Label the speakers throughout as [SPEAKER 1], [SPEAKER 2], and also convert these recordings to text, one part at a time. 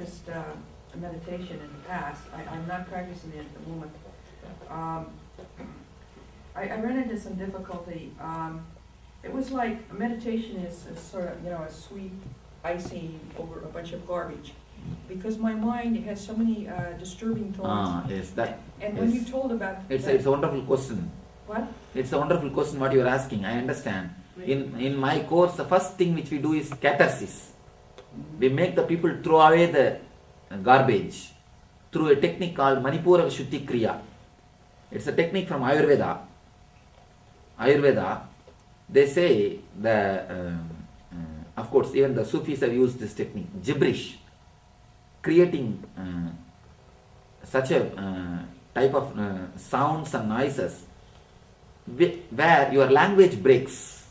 [SPEAKER 1] practiced meditation in the past. I'm not practicing it at the moment. I ran into some difficulty. It was like meditation is sort of, a sweet icing over a bunch of garbage. Because my mind has so many disturbing thoughts.
[SPEAKER 2] Yes, that.
[SPEAKER 1] And when you told about
[SPEAKER 2] it's a wonderful question.
[SPEAKER 1] What?
[SPEAKER 2] It's a wonderful question what you are asking. I understand. In my course, the first thing which we do is catharsis. We make the people throw away the garbage through a technique called Manipura Vishuddhi Kriya. It's a technique from Ayurveda. Ayurveda, they say of course, even the Sufis have used this technique. Gibberish, creating such a type of sounds and noises where your language breaks,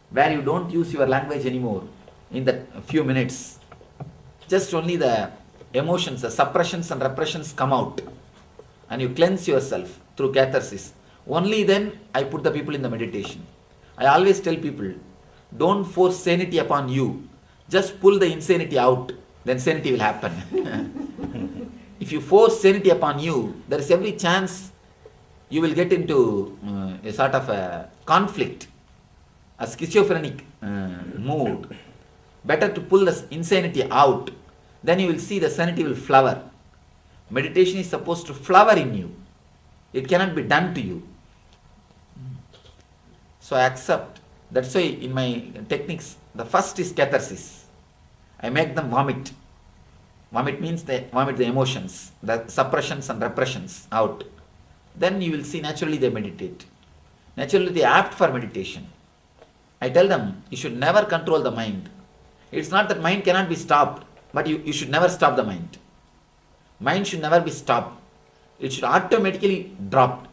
[SPEAKER 2] where you don't use your language anymore in that few minutes. Just only the emotions, the suppressions and repressions come out, and you cleanse yourself through catharsis. Only then I put the people in the meditation. I always tell people, don't force sanity upon you. Just pull the insanity out, then sanity will happen. If you force sanity upon you, there is every chance you will get into a sort of a conflict, a schizophrenic mood. Better to pull the insanity out, then you will see the sanity will flower. Meditation is supposed to flower in you. It cannot be done to you. So I accept. That's why in my techniques, the first is catharsis. I make them vomit. Vomit means they vomit the emotions, the suppressions and repressions out. Then you will see naturally they meditate. Naturally they are apt for meditation. I tell them, you should never control the mind. It's not that mind cannot be stopped, but you should never stop the mind. Mind should never be stopped. It should automatically drop.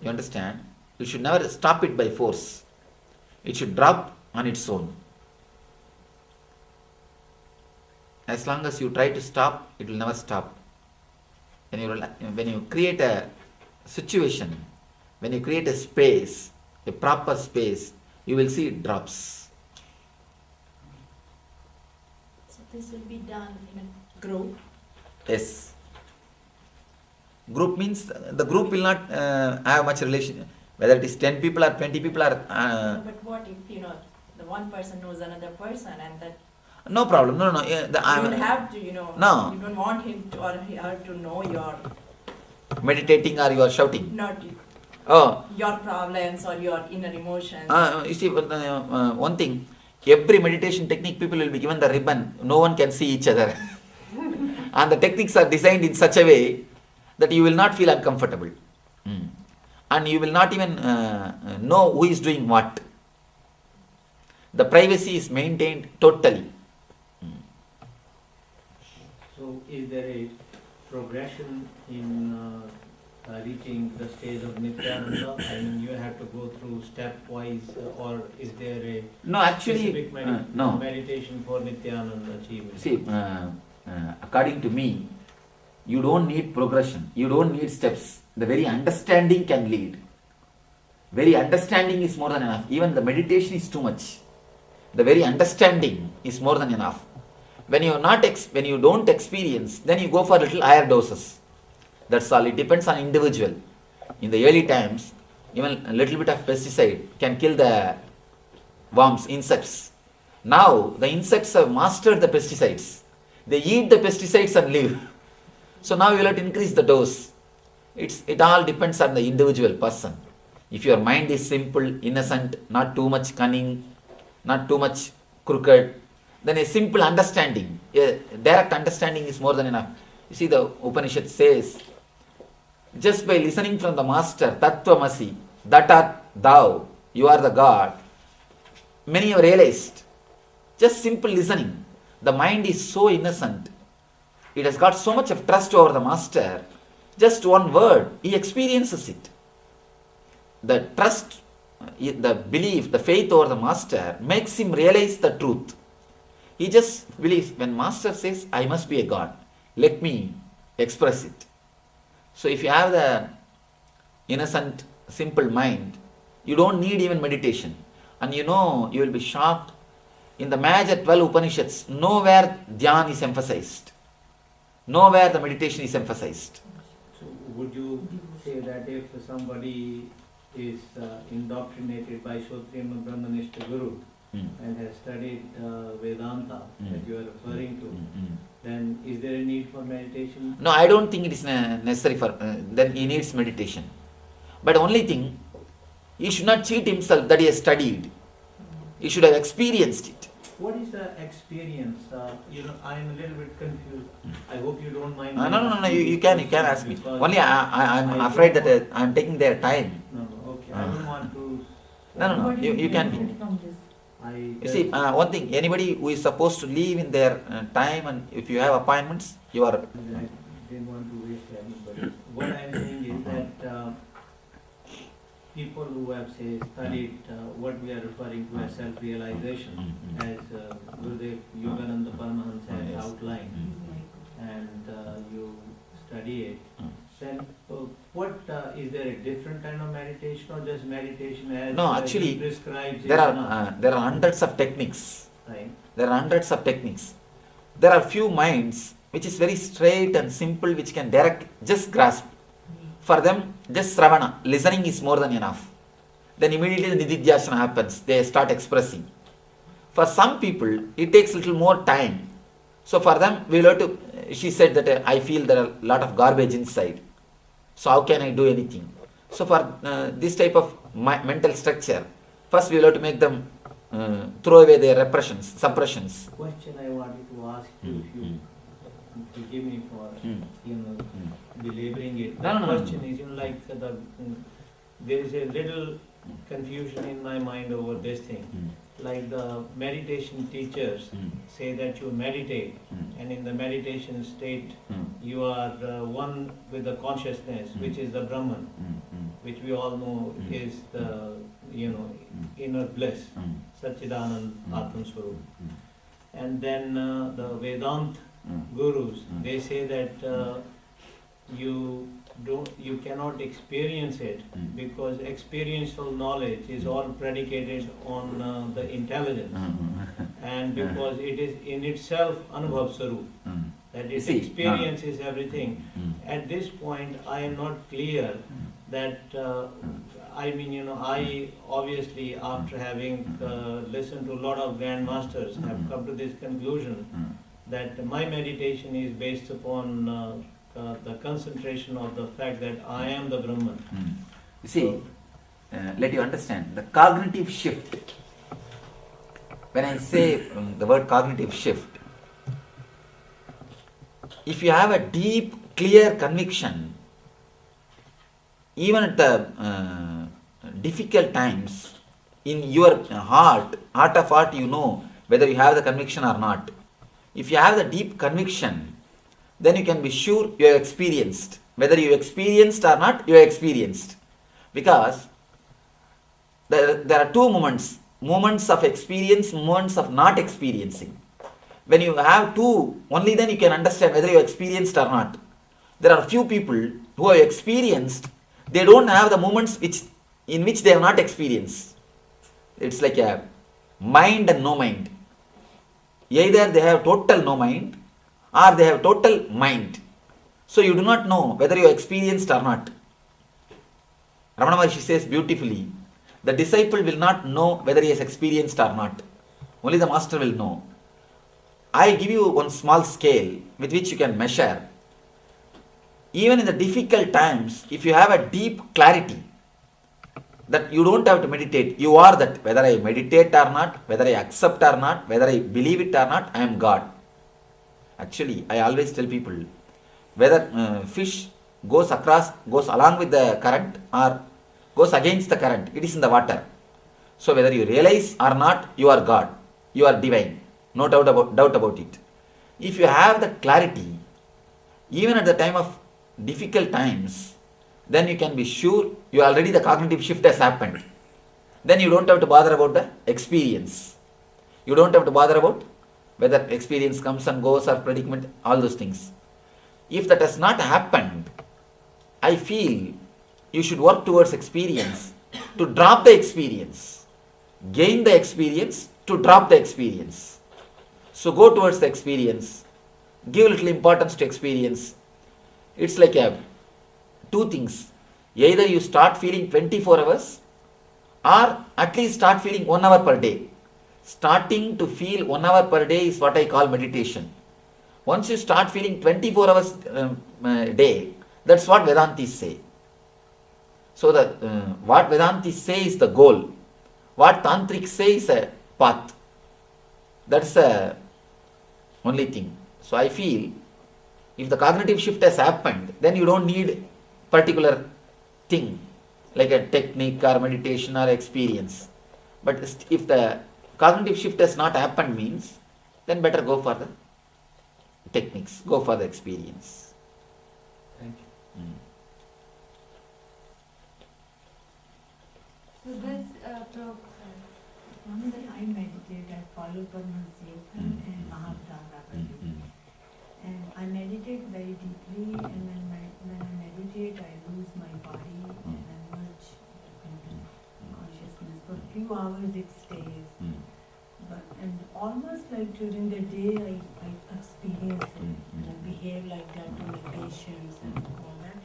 [SPEAKER 2] You understand? You should never stop it by force. It should drop on its own. As long as you try to stop, it will never stop. When you create a situation, when you create a space, a proper space, you will see it drops.
[SPEAKER 3] So this will be done in a group?
[SPEAKER 2] Yes. Group means the group will not have much relation. Whether it is 10 people or 20 people or...
[SPEAKER 3] but what if, the one person knows another person and that...
[SPEAKER 2] No problem. No.
[SPEAKER 3] You don't have to,
[SPEAKER 2] No.
[SPEAKER 3] You don't want him to or her to know your...
[SPEAKER 2] Meditating or you are shouting?
[SPEAKER 3] Not your problems or your inner emotions.
[SPEAKER 2] You see, one thing, every meditation technique, people will be given the ribbon. No one can see each other. And the techniques are designed in such a way that you will not feel uncomfortable. And you will not even know who is doing what. The privacy is maintained totally.
[SPEAKER 4] So is there a progression in reaching the stage of Nithyananda? I mean, you have to go through stepwise, or is there a specific meditation for Nithyananda achievement?
[SPEAKER 2] See, according to me, you don't need progression. You don't need steps. The very understanding can lead. Very understanding is more than enough. Even the meditation is too much. The very understanding is more than enough. When you don't experience, then you go for little higher doses. That's all. It depends on individual. In the early times, even a little bit of pesticide can kill the worms, insects. Now, the insects have mastered the pesticides. They eat the pesticides and live. So now you will have to increase the dose. It all depends on the individual person. If your mind is simple, innocent, not too much cunning, not too much crooked, then a simple understanding, a direct understanding is more than enough. You see, the Upanishad says, just by listening from the master, Tattvamasi, that art thou, you are the God, many have realized. Just simple listening. The mind is so innocent. It has got so much of trust over the master. Just one word, he experiences it. The trust, the belief, the faith over the master makes him realize the truth. He just believes, when master says, I must be a God, let me express it. So if you have the innocent, simple mind, you don't need even meditation. And you will be shocked in the major 12 Upanishads, nowhere Dhyan is emphasized. Nowhere the meditation is emphasized.
[SPEAKER 4] So would you say that if somebody is indoctrinated by Shotriyam Brahmanishta Guru and has studied Vedanta that you are referring to, then is there a need for meditation?
[SPEAKER 2] No, I don't think it is necessary for, then he needs meditation. But only thing, he should not cheat himself that he has studied. He should have experienced it.
[SPEAKER 4] What is the experience? I am a little bit confused. I hope you don't mind.
[SPEAKER 2] No, you can ask me. Only I'm afraid that I'm taking their time.
[SPEAKER 4] No, okay. I don't want to.
[SPEAKER 2] No, you can be. You see, one thing, anybody who is supposed to leave in their time, and if you have appointments, you are...
[SPEAKER 4] I didn't want to waste anybody. What I am saying is that people who have, say, studied what we are referring to as self-realization, as Gurudev Yogananda Paramahansa has outlined, and you study it, then what is there a different kind of meditation, or just meditation as
[SPEAKER 2] No, actually,
[SPEAKER 4] he prescribes?
[SPEAKER 2] there are hundreds of techniques.
[SPEAKER 4] Right.
[SPEAKER 2] There are hundreds of techniques. There are few minds which is very straight and simple, which can just grasp. For them, just Sravana, listening is more than enough. Then immediately the Nididhyasana happens, they start expressing. For some people, it takes a little more time. So for them, we will have to, she said that I feel there are a lot of garbage inside. So how can I do anything? So for this type of mental structure, first we will have to make them throw away their suppressions.
[SPEAKER 4] The question I wanted to ask you, if you forgive me for belaboring it.
[SPEAKER 2] No.
[SPEAKER 4] The question is, there is a little confusion in my mind over this thing. Like the meditation teachers say that you meditate, and in the meditation state you are one with the consciousness, which is the Brahman, which we all know is the inner bliss, Satchidanand Atman Swarup. And then the Vedant gurus, they say that you cannot experience it because experiential knowledge is all predicated on the intelligence, and because it is in itself Anubhav Sarup, that its experience is everything. At this point, I am not clear that I obviously, after having listened to a lot of grandmasters, have come to this conclusion that my meditation is based upon the concentration of the fact that I am the Brahman.
[SPEAKER 2] You see, let you understand, the cognitive shift, when I say the word cognitive shift, if you have a deep, clear conviction, even at the difficult times, in your heart of heart, you know whether you have the conviction or not. If you have the deep conviction, then you can be sure you have experienced. Whether you experienced or not, you have experienced. Because there are two moments of experience, moments of not experiencing. When you have two, only then you can understand whether you experienced or not. There are few people who have experienced, they don't have the moments in which they have not experienced. It's like a mind and no mind. Either they have total no mind, or they have total mind. So you do not know whether you experienced or not. Ramana Maharshi says beautifully, the disciple will not know whether he has experienced or not. Only the master will know. I give you one small scale with which you can measure. Even in the difficult times, if you have a deep clarity, that you don't have to meditate, you are that. Whether I meditate or not, whether I accept or not, whether I believe it or not, I am God. Actually, I always tell people, whether fish goes along with the current or goes against the current, it is in the water. So whether you realize or not, you are God, you are divine, no doubt about it. If you have the clarity, even at the time of difficult times, then you can be sure the cognitive shift has happened. Then you don't have to bother about the experience. You don't have to bother about whether experience comes and goes or predicament, all those things. If that has not happened, I feel you should work towards experience, to drop the experience, gain the experience, to drop the experience. So go towards the experience. Give little importance to experience. It's like two things. Either you start feeling 24 hours or at least start feeling 1 hour per day. Starting to feel 1 hour per day is what I call meditation. Once you start feeling 24 hours a day, that's what Vedantis say. So what Vedantis say is the goal. What Tantrics say is a path. That's the only thing. So I feel if the cognitive shift has happened, then you don't need particular thing like a technique or meditation or experience. But if the cognitive shift has not happened means, then better go for the techniques, go for the experience.
[SPEAKER 4] Thank you.
[SPEAKER 5] So this, one that I meditate, I follow Paramashivam and Mahasannidhanam. And I meditate very deeply, and when I meditate, I lose my body and I merge into consciousness. For a few hours it stays. And almost like during the day, I experience it and I behave like that to my patients and all that.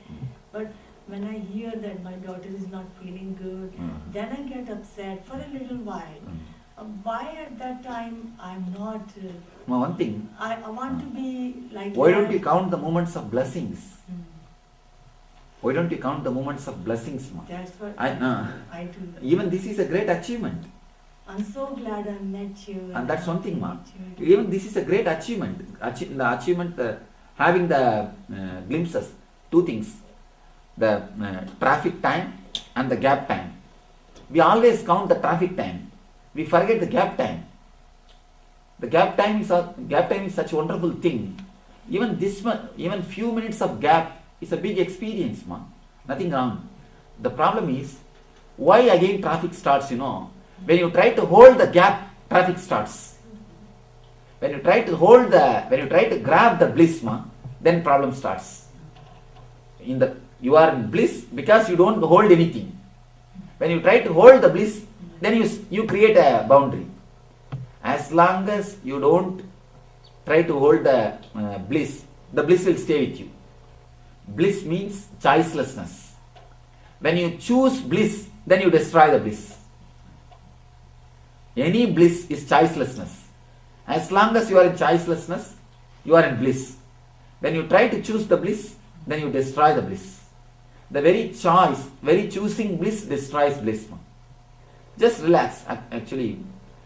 [SPEAKER 5] But when I hear that my daughter is not feeling good, then I get upset for a little while. Why at that time I'm not...
[SPEAKER 2] One thing,
[SPEAKER 5] I want to be like...
[SPEAKER 2] why don't you count the moments of blessings? Why don't you count the moments of blessings?
[SPEAKER 5] That's what
[SPEAKER 2] I
[SPEAKER 5] do.
[SPEAKER 2] Even this is a great achievement.
[SPEAKER 5] I'm so glad I met you.
[SPEAKER 2] And that's one thing, ma. Even this is a great achievement. The achievement, having the glimpses, two things. The traffic time and the gap time. We always count the traffic time. We forget the gap time. The gap time is such a wonderful thing. Even few minutes of gap is a big experience, ma. Nothing wrong. The problem is, why again traffic starts, When you try to hold the gap, traffic starts. When you try to grab the bliss, then problem starts. You are in bliss because you don't hold anything. When you try to hold the bliss, then you create a boundary. As long as you don't try to hold the bliss will stay with you. Bliss means choicelessness. When you choose bliss, then you destroy the bliss. Any bliss is choicelessness. As long as you are in choicelessness, you are in bliss. When you try to choose the bliss, then you destroy the bliss. The very choosing bliss destroys bliss. Just relax. Actually,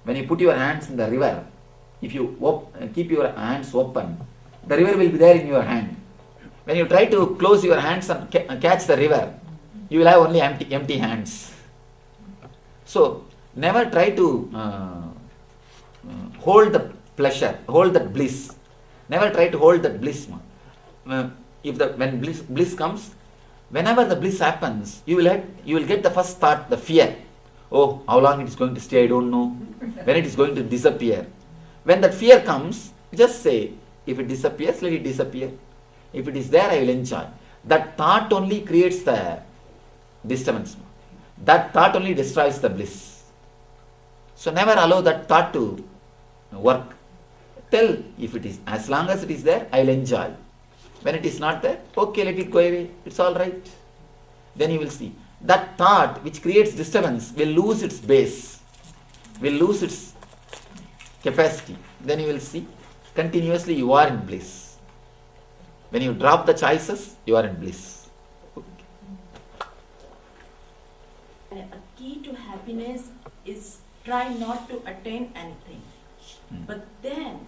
[SPEAKER 2] when you put your hands in the river, if you keep your hands open, the river will be there in your hand. When you try to close your hands and catch the river, you will have only empty hands. So, never try to hold the pleasure, hold that bliss. Never try to hold that bliss. When bliss comes, whenever the bliss happens, you will get the first thought, the fear. Oh, how long it is going to stay, I don't know. When it is going to disappear. When that fear comes, just say, if it disappears, let it disappear. If it is there, I will enjoy. That thought only creates the disturbance. That thought only destroys the bliss. So never allow that thought to work. Tell, if it is, as long as it is there, I will enjoy. When it is not there, okay, let it go away. It's all right. Then you will see. That thought which creates disturbance will lose its base, will lose its capacity. Then you will see, continuously you are in bliss. When you drop the choices, you are in bliss.
[SPEAKER 3] A key to happiness is try not to attain anything. But then,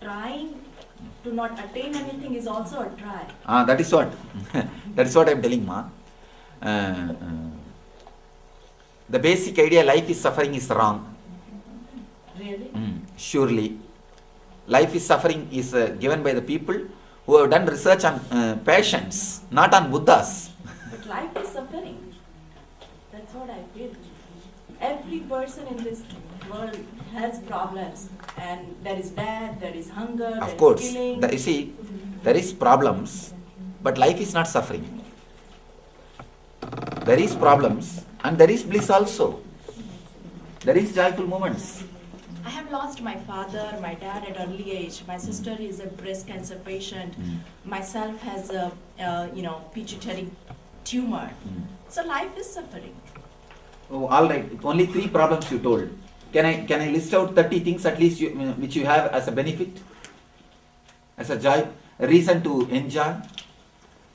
[SPEAKER 3] trying to not attain anything is also a try.
[SPEAKER 2] That is what I am telling, ma. The basic idea life is suffering is wrong.
[SPEAKER 3] Really?
[SPEAKER 2] Surely. Life is suffering is given by the people who have done research on patients, not on Buddhas.
[SPEAKER 3] But life is suffering. That's what I feel. Every person in this world has problems, and there is death, there is hunger,
[SPEAKER 2] Of
[SPEAKER 3] there
[SPEAKER 2] course,
[SPEAKER 3] is killing.
[SPEAKER 2] you see, there is problems, but life is not suffering. There is problems and there is bliss also. There is joyful moments.
[SPEAKER 3] have lost my father, my dad at early age. My sister is a breast cancer patient. Myself has a, pituitary tumor. So life is suffering.
[SPEAKER 2] Oh, all right. Only 3 problems you told. Can I list out 30 things at least which you have as a benefit, as a joy, a reason to enjoy?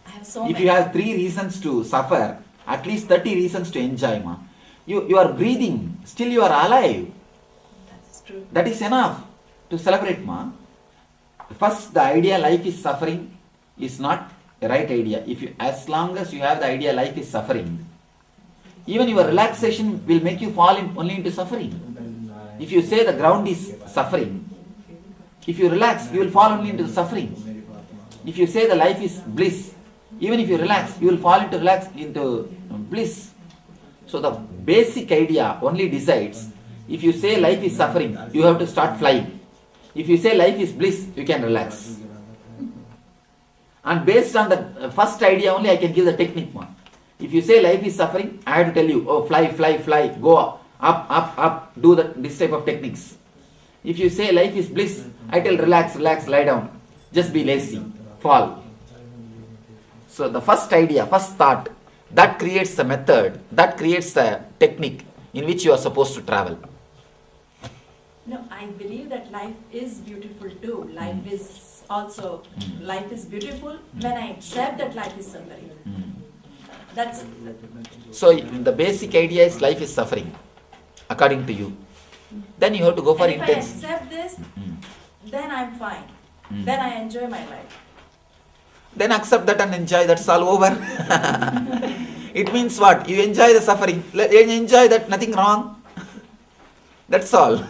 [SPEAKER 3] I have so
[SPEAKER 2] If
[SPEAKER 3] many.
[SPEAKER 2] you have 3 reasons to suffer, at least 30 reasons to enjoy, ma. You are breathing, still you are alive.
[SPEAKER 3] That's true.
[SPEAKER 2] That is enough to celebrate, ma. First, the idea life is suffering is not the right idea. As long as you have the idea life is suffering, even your relaxation will make you fall only into suffering. If you say the ground is suffering, if you relax, you will fall only into the suffering. If you say the life is bliss, even if you relax, you will fall into bliss. So the basic idea only decides. If you say life is suffering, you have to start flying. If you say life is bliss, you can relax. And based on the first idea only, I can give the technique one. If you say life is suffering, I have to tell you, oh, fly, go up, do this type of techniques. If you say life is bliss, I tell relax, lie down, just be lazy, fall. So the first idea, first thought, that creates the method, that creates the technique in which you are supposed to travel.
[SPEAKER 3] No, I believe that life is beautiful too. Life is beautiful when I accept that life is suffering. That's
[SPEAKER 2] So the basic idea is life is suffering, according to you. Then you have to go for
[SPEAKER 3] and if
[SPEAKER 2] intense.
[SPEAKER 3] I accept this, then I'm fine. Then I enjoy my life.
[SPEAKER 2] Then accept that and enjoy, that's all over. It means what? You enjoy the suffering. Enjoy that, nothing wrong. That's all.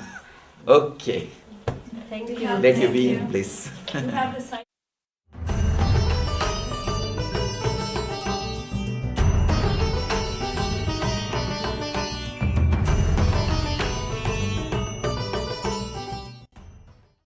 [SPEAKER 2] Okay.
[SPEAKER 3] Thank you.
[SPEAKER 2] Let you be in bliss.
[SPEAKER 3] You have to